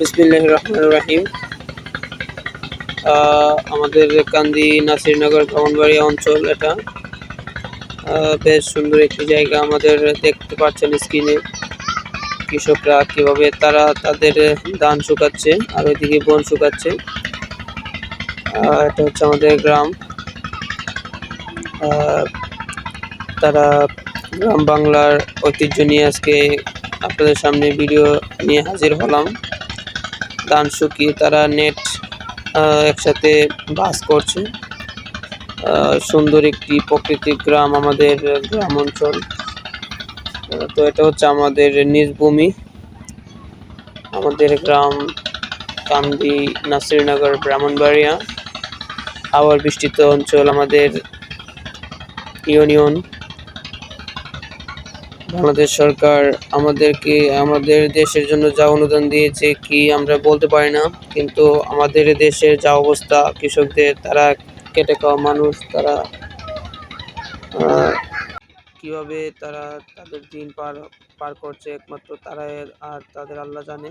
বিসমিল্লাহির রহমানির রহিম। আমাদের কান্দি নাসিরনগর ব্রাহ্মণবাড়িয়া অঞ্চল, এটা বেশ সুন্দর একটি জায়গা। আমাদের দেখতে পাচ্ছেন স্ক্রিনে কৃষকরা কিভাবে তারা তাদের ধান শুকাচ্ছে আর ওইদিকে বন শুকাচ্ছে। এটা হচ্ছে আমাদের গ্রাম। তারা গ্রাম বাংলার ঐতিহ্য নিয়ে আজকে আপনাদের সামনে ভিডিও নিয়ে হাজির হলাম। ধান শুকিয়ে তারা নেট একসাথে বাস করছে। সুন্দর একটি প্রাকৃতিক গ্রাম আমাদের গ্রাম অঞ্চল। তো এটা হচ্ছে আমাদের নিজ ভূমি, আমাদের গ্রাম কান্দি নাসিরনগর ব্রাহ্মণবাড়িয়া আবার বৃষ্টিত অঞ্চল আমাদের ইউনিয়ন। বাংলাদেশ সরকার আমাদেরকে আমাদের দেশের জন্য যা অনুদান দিয়েছে কি আমরা বলতে পারি না, কিন্তু আমাদের দেশের যা অবস্থা, কৃষকদের, তারা খেটে খাওয়া মানুষ, তারা কিভাবে তারা তাদের দিন পার করছে একমাত্র তারাই আর তাদের আল্লাহ জানে।